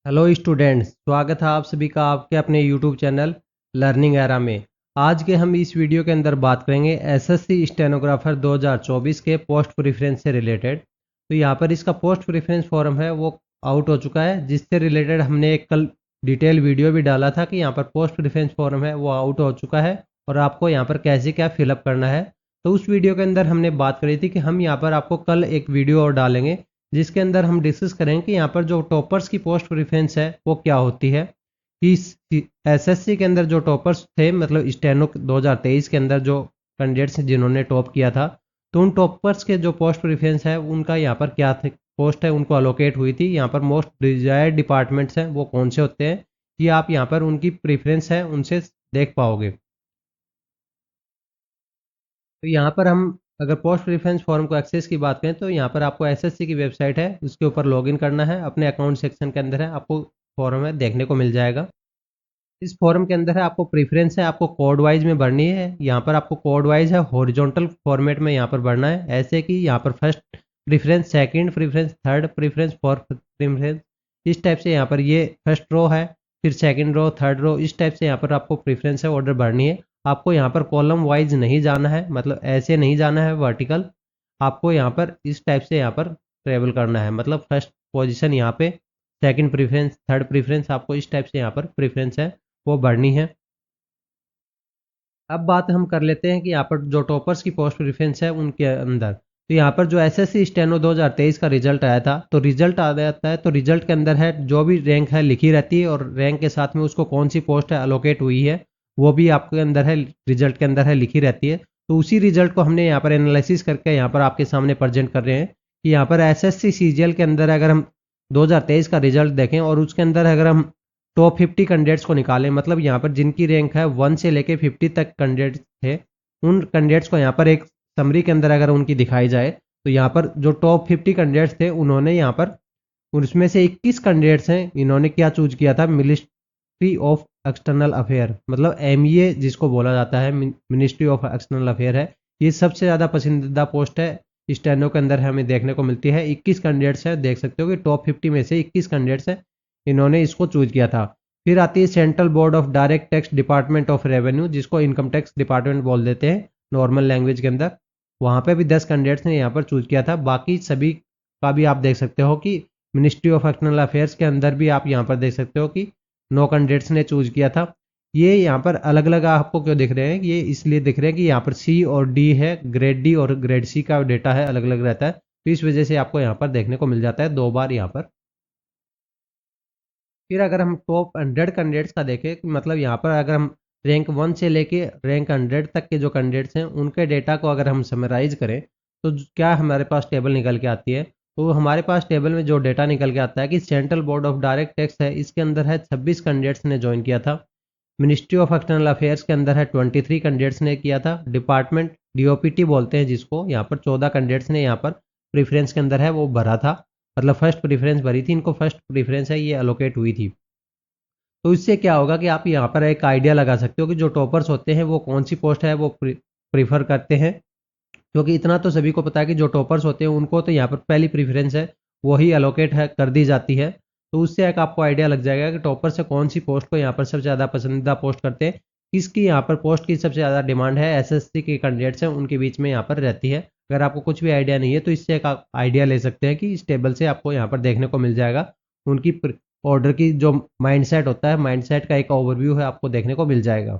Hello students, स्वागत है आप सभी का आपके अपने यूट्यूब चैनल लर्निंग एरा में। आज के हम इस वीडियो के अंदर बात करेंगे एसएससी स्टेनोग्राफर 2024 के पोस्ट प्रेफरेंस से रिलेटेड। तो यहाँ पर इसका पोस्ट प्रेफरेंस फॉर्म है वो आउट हो चुका है, जिससे रिलेटेड हमने एक कल डिटेल वीडियो भी डाला था कि यहाँ पर पोस्ट प्रेफरेंस फॉर्म है वो आउट हो चुका है और आपको यहाँ पर कैसे क्या फिलअप करना है। तो उस वीडियो के अंदर हमने बात करी थी कि हम यहाँ पर आपको कल एक वीडियो और डालेंगे जिसके अंदर हम डिस्कस करेंगे कि यहाँ पर जो टॉपर्स की पोस्ट प्रेफरेंस है वो क्या होती है। इस एसएससी के अंदर जो टॉपर्स थे, मतलब स्टेनो 2023 के अंदर जो कैंडिडेट्स जिन्होंने टॉप किया था, तो उन टॉपर्स के जो पोस्ट प्रेफरेंस है उनका यहाँ पर क्या थे, पोस्ट है उनको अलोकेट हुई थी। यहाँ पर मोस्ट डिजायर्ड डिपार्टमेंट्स हैं वो कौन से होते हैं, कि आप यहाँ पर उनकी प्रेफरेंस है उनसे देख पाओगे। तो यहाँ पर हम अगर पोस्ट प्रेफरेंस फॉर्म को एक्सेस की बात करें तो यहाँ पर आपको एसएससी की वेबसाइट है उसके ऊपर लॉगिन करना है, अपने अकाउंट सेक्शन के अंदर है आपको फॉर्म है देखने को मिल जाएगा। इस फॉर्म के अंदर है आपको प्रेफरेंस है आपको कोड वाइज में भरनी है। यहाँ पर आपको कोड वाइज है हॉरिजॉन्टल फॉर्मेट में यहाँ पर भरना है, ऐसे कि यहाँ पर first preference, second preference, third preference, fourth preference, इस टाइप से यहाँ पर ये फर्स्ट रो है, फिर सेकंड रो, थर्ड रो, इस टाइप से यहाँ पर आपको प्रेफरेंस है ऑर्डर भरनी है। आपको यहाँ पर कॉलम वाइज नहीं जाना है, मतलब ऐसे नहीं जाना है वर्टिकल, आपको यहाँ पर इस टाइप से यहाँ पर ट्रेवल करना है, मतलब फर्स्ट पोजीशन यहाँ पे, सेकंड प्रेफरेंस, थर्ड प्रेफरेंस, आपको इस टाइप से यहाँ पर प्रेफरेंस है वो बढ़नी है। अब बात हम कर लेते हैं कि यहाँ पर जो टॉपर्स की पोस्ट प्रेफरेंस है उनके अंदर, तो यहाँ पर जो एसएससी स्टेनो 2023 का रिजल्ट आया था, तो रिजल्ट आ जाता है तो रिजल्ट के अंदर है जो भी रैंक है लिखी रहती है, और रैंक के साथ में उसको कौन सी पोस्ट है अलोकेट हुई है वो भी आपके अंदर है, रिजल्ट के अंदर है लिखी रहती है। तो उसी रिजल्ट को हमने यहाँ पर एनालिसिस करके यहाँ पर आपके सामने प्रेजेंट कर रहे हैं कि यहाँ पर एसएससी सीजीएल के अंदर अगर हम 2023 का रिजल्ट देखें और उसके अंदर अगर हम टॉप 50 कैंडिडेट्स को निकालें, मतलब यहाँ पर जिनकी रैंक है 1 से लेके 50 तक कैंडिडेट्स थे, उन कैंडिडेट्स को यहाँ पर एक समरी के अंदर अगर उनकी दिखाई जाए, तो यहाँ पर जो टॉप 50 कैंडिडेट्स थे उन्होंने यहाँ पर उसमें से 21 कैंडिडेट्स हैं, इन्होंने क्या चूज किया था, मिनिस्ट्री ऑफ एक्सटर्नल अफेयर, मतलब एमईए जिसको बोला जाता है, मिनिस्ट्री ऑफ एक्सटर्नल अफेयर है। ये सबसे ज़्यादा पसंदीदा पोस्ट है स्टेनो के अंदर हमें देखने को मिलती है। 21 कैंडिडेट्स है, देख सकते हो कि टॉप 50 में से 21 कैंडिडेट्स है, इन्होंने इसको चूज किया था। फिर आती है central board of direct tax department of revenue, जिसको इनकम टैक्स डिपार्टमेंट बोल देते हैं नॉर्मल लैंग्वेज के अंदर। वहाँ पे भी 10 कैंडिडेट्स ने यहाँ पर चूज किया था। बाकी सभी का भी आप देख सकते हो कि मिनिस्ट्री ऑफ एक्सटर्नल अफेयर्स के अंदर भी आप यहाँ पर देख सकते हो कि 9 कैंडिडेट्स ने चूज किया था। ये यहाँ पर अलग अलग आपको क्यों दिख रहे हैं, ये इसलिए दिख रहे हैं कि यहाँ पर सी और डी है, ग्रेड डी और ग्रेड सी का डेटा है अलग अलग रहता है, तो इस वजह से आपको यहाँ पर देखने को मिल जाता है 2 बार यहाँ पर। फिर अगर हम टॉप 100 कैंडिडेट्स का देखें, मतलब यहाँ पर अगर हम रैंक 1 से लेके रैंक 100 तक के जो कैंडिडेट्स हैं उनके डेटा को अगर हम समराइज करें, तो क्या हमारे पास टेबल निकल के आती है। तो हमारे पास टेबल में जो डेटा निकल के आता है कि central board of direct tax है, इसके अंदर है 26 कैंडिडेट्स ने ज्वाइन किया था। मिनिस्ट्री ऑफ एक्सटर्नल अफेयर्स के अंदर है 23 कैंडिडेट्स ने किया था। डिपार्टमेंट डीओपीटी बोलते हैं जिसको, यहाँ पर 14 कैंडिडेट्स ने यहाँ पर प्रेफरेंस के अंदर है वो भरा था, मतलब फर्स्ट प्रेफरेंस भरी थी, इनको फर्स्ट प्रेफरेंस है ये अलोकेट हुई थी। तो इससे क्या होगा कि आप यहाँ पर एक आइडिया लगा सकते हो कि जो टॉपर्स होते हैं वो कौन सी पोस्ट है वो प्रीफर करते हैं, क्योंकि इतना तो सभी को पता है कि जो टॉपर्स होते हैं उनको तो यहाँ पर पहली प्रेफरेंस है वही अलोकेट है कर दी जाती है। तो उससे एक आपको आइडिया लग जाएगा कि टॉपर से कौन सी पोस्ट को यहाँ पर सबसे ज़्यादा पसंदीदा पोस्ट करते हैं, किसकी यहाँ पर पोस्ट की सबसे ज़्यादा डिमांड है, एसएससी के कैंडिडेट्स हैं उनके बीच में यहाँ पर रहती है। अगर आपको कुछ भी आइडिया नहीं है तो इससे एक आप आइडिया ले सकते हैं कि इस टेबल से आपको यहाँ पर देखने को मिल जाएगा उनकी ऑर्डर की जो माइंडसेट होता है, माइंडसेट का एक ओवरव्यू है आपको देखने को मिल जाएगा।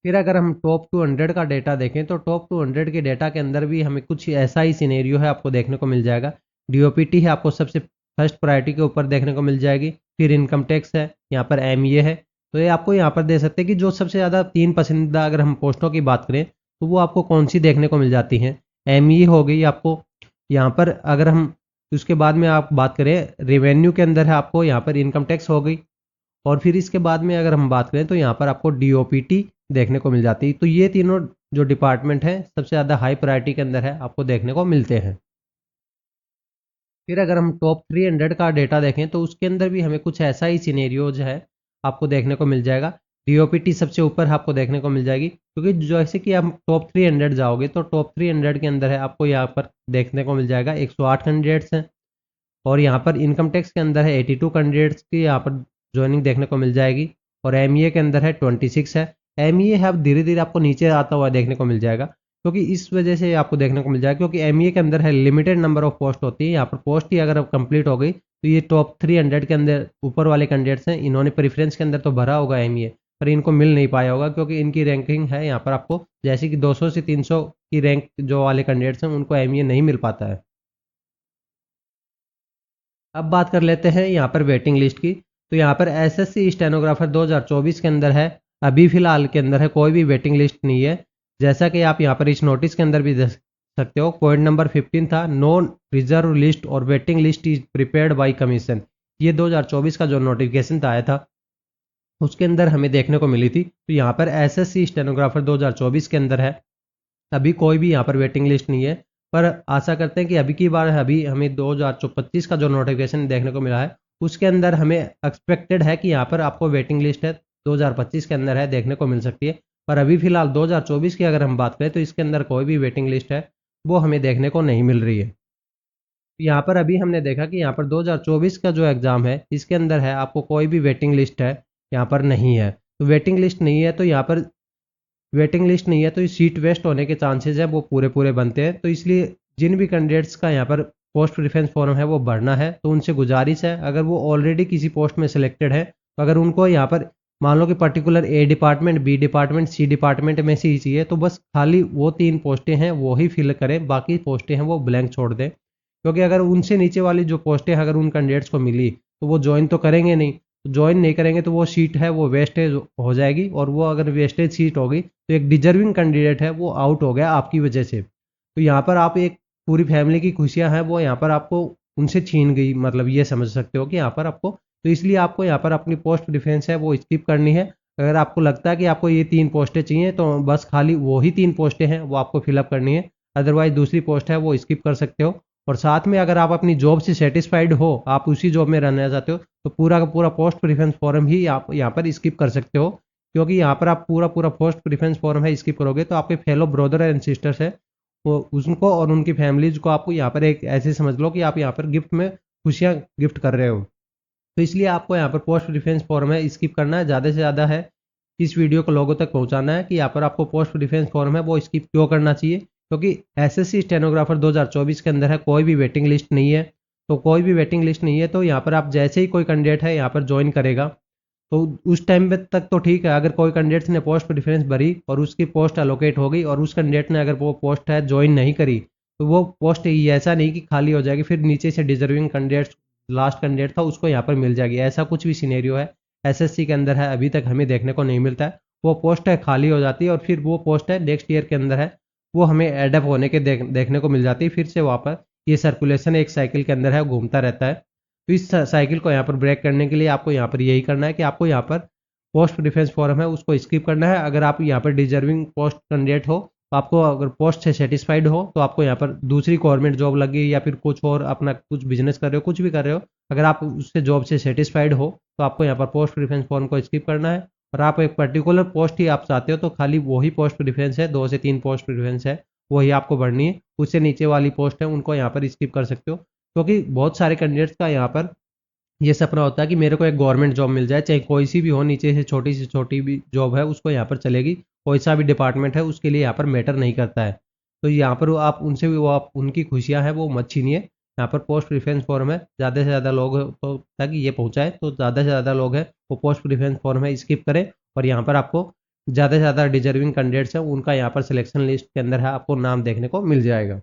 फिर अगर हम टॉप 200 का डेटा देखें तो टॉप 200 के डेटा के अंदर भी हमें कुछ ऐसा ही सिनेरियो है आपको देखने को मिल जाएगा। डीओपीटी है आपको सबसे फर्स्ट प्रायोरिटी के ऊपर देखने को मिल जाएगी, फिर इनकम टैक्स है, यहाँ पर एमईए है। तो ये आपको यहाँ पर दे सकते हैं कि जो सबसे ज़्यादा 3 पसंदीदा अगर हम पोस्टों की बात करें तो वो आपको कौन सी देखने को मिल जाती हैं। एमईए हो गई आपको, यहाँ पर अगर हम उसके बाद में आप बात करें रेवेन्यू के अंदर है आपको यहाँ पर इनकम टैक्स हो गई, और फिर इसके बाद में अगर हम बात करें तो यहाँ पर आपको डीओपीटी देखने को मिल जाती है। तो ये तीनों जो डिपार्टमेंट है सबसे ज़्यादा हाई प्रायोरिटी के अंदर है आपको देखने को मिलते हैं। फिर अगर हम टॉप 300 का डेटा देखें तो उसके अंदर भी हमें कुछ ऐसा ही सिनेरियोज है आपको देखने को मिल जाएगा। डीओपीटी सबसे ऊपर आपको देखने को मिल जाएगी, क्योंकि जैसे कि आप टॉप 300 जाओगे तो टॉप 300 के अंदर है आपको यहाँ पर देखने को मिल जाएगा 108 कैंडिडेट्स हैं। और यहाँ पर इनकम टैक्स के अंदर है 82 कैंडिडेट्स की यहाँ पर ज्वाइनिंग देखने को मिल जाएगी। और एमईए के अंदर है 26 है। एमईए है अब धीरे धीरे आपको नीचे आता हुआ देखने को मिल जाएगा, क्योंकि इस वजह से आपको देखने को मिल जाएगा क्योंकि एमईए के अंदर है लिमिटेड नंबर ऑफ पोस्ट होती है। यहाँ पर पोस्ट ही अगर कंप्लीट हो गई तो ये टॉप 300 के अंदर ऊपर वाले कैंडिडेट्स हैं, इन्होंने प्रेफरेंस के अंदर तो भरा होगा एमईए, पर इनको मिल नहीं पाया होगा क्योंकि इनकी रैंकिंग है यहाँ पर आपको जैसे कि 200 से 300 की रैंक जो वाले कैंडिडेट्स हैं उनको एमईए नहीं मिल पाता है। अब बात कर लेते हैं यहाँ पर वेटिंग लिस्ट की। तो यहाँ पर एसएससी स्टेनोग्राफर 2024 के अंदर है, अभी फिलहाल के अंदर है कोई भी वेटिंग लिस्ट नहीं है। जैसा कि आप यहाँ पर इस नोटिस के अंदर भी देख सकते हो, पॉइंट नंबर 15 था, नो रिजर्व लिस्ट और waiting list is prepared by commission. ये 2024 का जो नोटिफिकेशन आया था उसके अंदर हमें देखने को मिली थी। तो यहाँ पर एसएससी स्टेनोग्राफर 2024 के अंदर है, अभी कोई भी यहाँ पर वेटिंग लिस्ट नहीं है। पर आशा करते हैं कि अभी की बार अभी हमें 2025 का जो नोटिफिकेशन देखने को मिला है उसके अंदर हमें एक्सपेक्टेड है कि यहाँ पर आपको वेटिंग लिस्ट है 2025 के अंदर है देखने को मिल सकती है। पर अभी फिलहाल 2024 की अगर हम बात करें तो इसके अंदर कोई भी वेटिंग लिस्ट है वो हमें देखने को नहीं मिल रही है। यहाँ पर अभी हमने देखा कि यहाँ पर 2024 का जो एग्ज़ाम है इसके अंदर है आपको कोई भी वेटिंग लिस्ट है यहाँ पर नहीं है। तो वेटिंग लिस्ट नहीं है तो यहाँ पर वेटिंग लिस्ट नहीं है तो सीट वेस्ट होने के चांसेस है वो पूरे पूरे बनते हैं। तो इसलिए जिन भी कैंडिडेट्स का यहाँ पर पोस्ट प्रेफरेंस फॉर्म है वो भरना है तो उनसे गुजारिश है, अगर वो ऑलरेडी किसी पोस्ट में सिलेक्टेड है तो अगर उनको यहाँ पर मान लो कि particular A department, B department, C department में से ही चाहिए तो बस खाली वो 3 पोस्टें हैं वो ही फिल करें, बाकी पोस्टें हैं वो ब्लैंक छोड़ दें। क्योंकि अगर उनसे नीचे वाली जो पोस्टें अगर उन कैंडिडेट्स को मिली तो वो ज्वाइन तो करेंगे नहीं, ज्वाइन नहीं करेंगे तो वो सीट है वो वेस्टेज हो जाएगी, और वो अगर वेस्टेज सीट होगी तो एक डिजर्विंग कैंडिडेट है वो आउट हो गया आपकी वजह से। तो यहाँ पर आप एक पूरी फैमिली की खुशियाँ हैं वो यहाँ पर आपको उनसे छीन गई, मतलब ये समझ सकते हो कि यहाँ पर आपको, तो इसलिए आपको यहाँ पर अपनी पोस्ट प्रेफरेंस है वो स्किप करनी है। अगर आपको लगता है कि आपको ये 3 पोस्टें चाहिए तो बस खाली वो ही 3 पोस्टें हैं वो आपको फिलअप करनी है, अदरवाइज दूसरी पोस्ट है वो स्किप कर सकते हो। और साथ में अगर आप अपनी जॉब से सेटिस्फाइड हो, आप उसी जॉब में रहना चाहते हो तो पूरा का पूरा पोस्ट प्रेफरेंस फॉर्म ही आप यहाँ पर स्किप कर सकते हो। क्योंकि यहाँ पर आप पूरा पूरा पोस्ट प्रेफरेंस फॉर्म है स्किप करोगे तो आपके फेलो ब्रदर एंड सिस्टर्स है वो उनको और उनकी फैमिलीज को आपको यहाँ पर एक ऐसे समझ लो कि आप यहाँ पर गिफ्ट में खुशियाँ गिफ्ट कर रहे हो। तो इसलिए आपको यहाँ पर पोस्ट प्रेफरेंस फॉर्म है स्किप करना है, ज़्यादा से ज़्यादा है इस वीडियो को लोगों तक पहुँचाना है कि यहाँ पर आपको पोस्ट प्रेफरेंस फॉर्म है वो स्किप क्यों करना चाहिए। क्योंकि एसएससी स्टेनोग्राफर 2024 के अंदर है कोई भी वेटिंग लिस्ट नहीं है। तो कोई भी वेटिंग लिस्ट नहीं है तो यहाँ पर आप जैसे ही कोई कैंडिडेट है यहाँ पर ज्वाइन करेगा तो उस टाइम पे तक तो ठीक है, अगर कोई कैंडिडेट ने पोस्ट प्रेफरेंस भरी और उसकी पोस्ट एलोकेट हो गई और उस कैंडिडेट ने अगर वो पोस्ट है ज्वाइन नहीं करी तो वो पोस्ट ऐसा नहीं कि खाली हो जाएगी फिर नीचे से डिजर्विंग कैंडिडेट लास्ट कैंडिडेट था उसको यहाँ पर मिल जाएगी, ऐसा कुछ भी सिनेरियो है एसएससी के अंदर है अभी तक हमें देखने को नहीं मिलता है। वो पोस्ट है खाली हो जाती है और फिर वो पोस्ट है नेक्स्ट ईयर के अंदर है वो हमें एडअप होने के देखने को मिल जाती है, फिर से वापस ये सर्कुलेशन एक साइकिल के अंदर है घूमता रहता है। तो इस साइकिल को यहाँ पर ब्रेक करने के लिए आपको यहाँ पर यही करना है कि आपको यहाँ पर पोस्ट प्रेफरेंस फॉर्म है उसको स्किप करना है। अगर आप यहाँ पर डिजर्विंग पोस्ट कैंडिडेट हो तो आपको अगर पोस्ट से सेटिस्फाइड हो तो आपको यहाँ पर दूसरी गवर्नमेंट जॉब लगी या फिर कुछ और अपना कुछ बिजनेस कर रहे हो कुछ भी कर रहे हो, अगर आप उससे जॉब से सेटिस्फाइड हो तो आपको यहाँ पर पोस्ट प्रेफरेंस फॉर्म को स्किप करना है। और आप एक पर्टिकुलर पोस्ट ही आप चाहते हो तो खाली वही पोस्ट प्रेफरेंस है, 2 से 3 पोस्ट प्रेफरेंस है वही आपको भरनी है, उससे नीचे वाली पोस्ट है उनको यहाँ पर स्किप कर सकते हो। क्योंकि बहुत सारे कैंडिडेट्स का यहाँ पर ये सपना होता है कि मेरे को एक गवर्नमेंट जॉब मिल जाए, चाहे कोई सी भी हो, नीचे से छोटी भी जॉब है उसको यहाँ पर चलेगी, कोई सा भी डिपार्टमेंट है उसके लिए यहाँ पर मैटर नहीं करता है। तो यहाँ पर आप उनसे भी वो आप उनकी खुशियाँ हैं वो मत छीनिए। यहाँ पर पोस्ट प्रेफरेंस फॉर्म है ज़्यादा से ज़्यादा लोग तो ताकि ये पहुँचाए तो ज़्यादा से ज़्यादा लोग हैं वो पोस्ट प्रेफरेंस फॉर्म है स्किप करें और यहाँ पर आपको ज़्यादा से ज़्यादा डिजर्विंग कैंडिडेट्स हैं उनका यहाँ पर सिलेक्शन लिस्ट के अंदर है आपको नाम देखने को मिल जाएगा।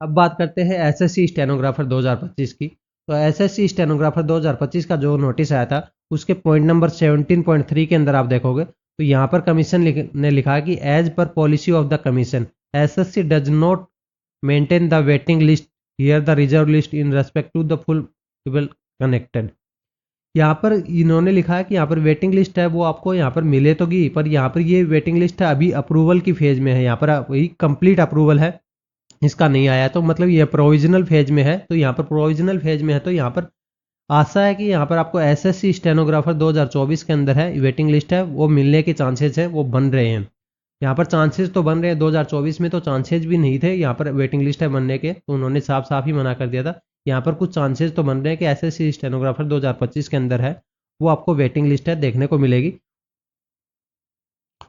अब बात करते हैं एसएससी स्टेनोग्राफर 2025 की। तो एसएससी स्टेनोग्राफर 2025 का जो नोटिस आया था उसके पॉइंट नंबर 17.3 के अंदर आप देखोगे तो यहाँ पर कमीशन ने लिखा है कि as per policy of the commission SSC does not maintain the waiting list here the reserve list in respect to the full people connected. यहाँ पर इन्होंने लिखा है कि यहाँ पर वेटिंग लिस्ट है वो आपको यहाँ पर मिले तो गी, पर यहाँ पर ये वेटिंग लिस्ट है अभी अप्रूवल की फेज में है, यहाँ पर वही कंप्लीट अप्रूवल है इसका नहीं आया तो मतलब ये प्रोविजनल फेज में है। तो यहाँ पर प्रोविजनल फेज में है तो यहाँ पर आशा है कि यहाँ पर आपको एसएससी स्टेनोग्राफर 2024 के अंदर है वेटिंग लिस्ट है वो मिलने के चांसेस है वो बन रहे हैं। यहाँ पर चांसेस तो बन रहे हैं, 2024 में तो चांसेस भी नहीं थे यहाँ पर वेटिंग लिस्ट है बनने के, तो उन्होंने साफ साफ ही मना कर दिया था यहाँ पर कुछ चांसेस तो बन रहे हैं कि एसएससी स्टेनोग्राफर 2025 के अंदर है वो आपको वेटिंग लिस्ट है देखने को मिलेगी।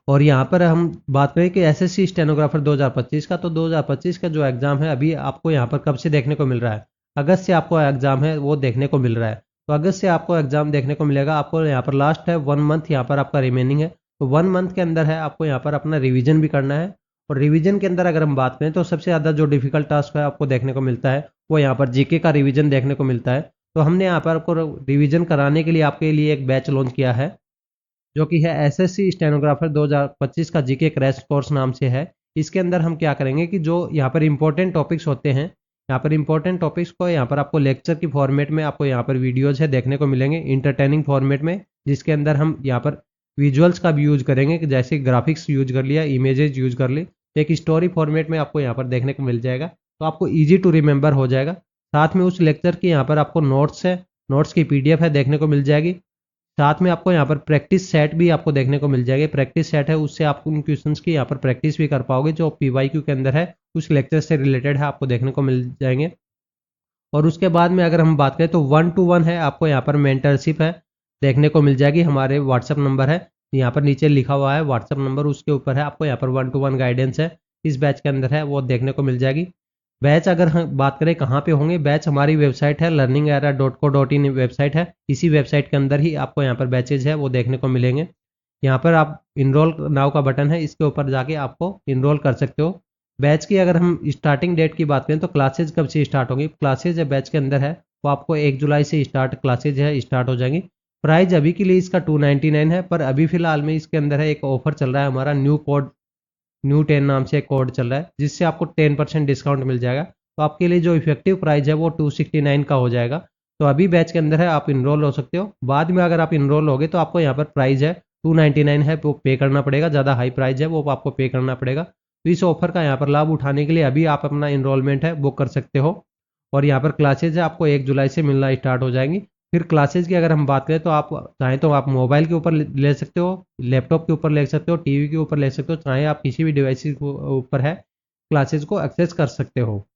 और यहाँ पर हम बात करें कि एसएससी स्टेनोग्राफर 2025 का, तो 2025 का जो एग्ज़ाम है अभी आपको यहाँ पर कब से देखने को मिल रहा है, अगस्त से आपको एग्ज़ाम है वो देखने को मिल रहा है। तो अगस्त से आपको एग्ज़ाम देखने को मिलेगा, आपको यहाँ पर लास्ट है 1 मंथ यहाँ पर आपका रिमेनिंग है। तो 1 मंथ के अंदर है आपको यहाँ पर अपना रिवीजन भी करना है। और रिवीजन के अंदर अगर हम बात करें तो सबसे ज़्यादा जो डिफिकल्ट टास्क है आपको देखने को मिलता है वो यहाँ पर जीके का रिवीजन देखने को मिलता है। तो हमने यहाँ पर आपको रिवीजन कराने के लिए आपके लिए एक बैच लॉन्च किया है जो कि है एसएससी स्टेनोग्राफर 2025 का जीके क्रैश कोर्स नाम से है। इसके अंदर हम क्या करेंगे कि जो यहाँ पर इंपॉर्टेंट टॉपिक्स होते हैं, यहाँ पर इंपॉर्टेंट टॉपिक्स को यहाँ पर आपको लेक्चर की फॉर्मेट में आपको यहाँ पर वीडियोज है देखने को मिलेंगे इंटरटेनिंग फॉर्मेट में, जिसके अंदर हम यहाँ पर विजुअल्स का भी यूज करेंगे कि जैसे ग्राफिक्स यूज कर लिया, इमेजेस यूज कर ली, तो एक स्टोरी फॉर्मेट में आपको यहाँ पर देखने को मिल जाएगा। तो आपको ईजी टू रिमेंबर हो जाएगा। साथ में उस लेक्चर की यहाँ पर आपको नोट्स है, नोट्स की पीडीएफ है देखने को मिल जाएगी। साथ में आपको यहाँ पर प्रैक्टिस सेट भी आपको देखने को मिल जाएगी। प्रैक्टिस सेट है उससे आप उन क्वेश्चंस की यहाँ पर प्रैक्टिस भी कर पाओगे जो पीवाईक्यू के अंदर है, उस लेक्चर से रिलेटेड है, आपको देखने को मिल जाएंगे। और उसके बाद में अगर हम बात करें तो 1-to-1 है, आपको यहाँ पर मेंटरशिप है देखने को मिल जाएगी। हमारे व्हाट्सअप नंबर है यहाँ पर नीचे लिखा हुआ है व्हाट्सअप नंबर, उसके ऊपर है आपको यहाँ पर 1-to-1 गाइडेंस है इस बैच के अंदर है वो देखने को मिल जाएगी। बैच अगर हम बात करें कहाँ पे होंगे, बैच हमारी वेबसाइट है learningera.co.in वेबसाइट है। इसी वेबसाइट के अंदर ही आपको यहाँ पर बैचेज है वो देखने को मिलेंगे। यहाँ पर आप इनरोल नाउ का बटन है, इसके ऊपर जाके आपको इनरोल कर सकते हो। बैच की अगर हम स्टार्टिंग डेट की बात करें तो क्लासेज कब से स्टार्ट होंगी, क्लासेज बैच के अंदर है वो आपको 1 जुलाई से क्लासेज है स्टार्ट हो जाएंगी। प्राइस अभी के लिए इसका 299 है, पर अभी फिलहाल में इसके अंदर है एक ऑफर चल रहा है हमारा न्यू 10 नाम से एक कोड चल रहा है जिससे आपको 10% डिस्काउंट मिल जाएगा। तो आपके लिए जो इफेक्टिव प्राइस है वो 269 का हो जाएगा। तो अभी बैच के अंदर है आप इनरोल हो सकते हो, बाद में अगर आप इनरोल होगे तो आपको यहाँ पर प्राइस है 299 है वो पे करना पड़ेगा, ज़्यादा हाई प्राइस है वो आपको पे करना पड़ेगा। तो इस ऑफर का यहाँ पर लाभ उठाने के लिए अभी आप अपना इनरोलमेंट है बुक कर सकते हो। और यहाँ पर क्लासेज है आपको 1 जुलाई से मिलना स्टार्ट हो जाएंगी। फिर क्लासेज की अगर हम बात करें तो आप चाहें तो आप मोबाइल के ऊपर ले सकते हो, लैपटॉप के ऊपर ले सकते हो, टीवी के ऊपर ले सकते हो, चाहे आप किसी भी डिवाइस के ऊपर है क्लासेज को एक्सेस कर सकते हो।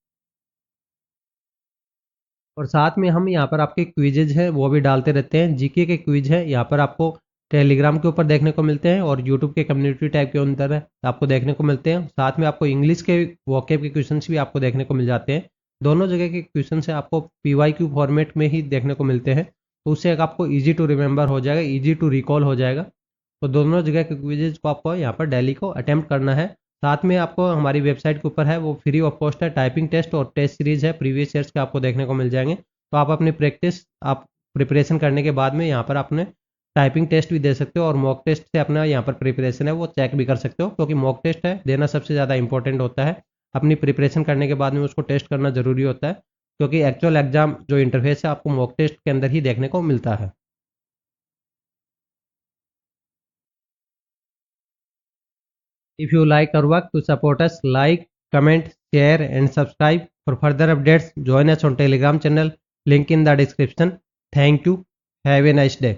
और साथ में हम यहाँ पर आपके क्विजेज हैं वो भी डालते रहते हैं, जीके के क्विज है यहाँ पर आपको टेलीग्राम के ऊपर देखने को मिलते हैं और यूट्यूब के कम्युनिटी टैब के अंदर है आपको देखने को मिलते हैं। साथ में आपको इंग्लिश के वोकैब के क्वेश्चन भी आपको देखने को मिल जाते हैं। दोनों जगह के क्वेश्चन से आपको पीवाईक्यू फॉर्मेट में ही देखने को मिलते हैं, तो उससे एक आपको ईजी टू रिमेंबर हो जाएगा, ईजी टू रिकॉल हो जाएगा। तो दोनों जगह के क्विजेज को आपको यहाँ पर डेली को अटेम्प्ट करना है। साथ में आपको हमारी वेबसाइट के ऊपर है वो फ्री ऑफ कॉस्ट है टाइपिंग टेस्ट और टेस्ट सीरीज है प्रीवियस ईयर्स के आपको देखने को मिल जाएंगे। तो आप अपनी आप प्रिपरेशन करने के बाद में यहाँ पर अपने टाइपिंग टेस्ट भी दे सकते हो और मॉक टेस्ट से अपना यहाँ पर प्रिपरेशन है वो चेक भी कर सकते हो, क्योंकि मॉक टेस्ट है देना सबसे ज़्यादा इंपॉर्टेंट होता है। अपनी प्रिपरेशन करने के बाद में उसको टेस्ट करना ज़रूरी होता है, क्योंकि एक्चुअल एग्जाम जो इंटरफेस है आपको मॉक टेस्ट के अंदर ही देखने को मिलता है। If you like our work, to support us, like, comment, share and subscribe. For further updates, join us on Telegram channel, link in the description. Thank you. Have a nice day.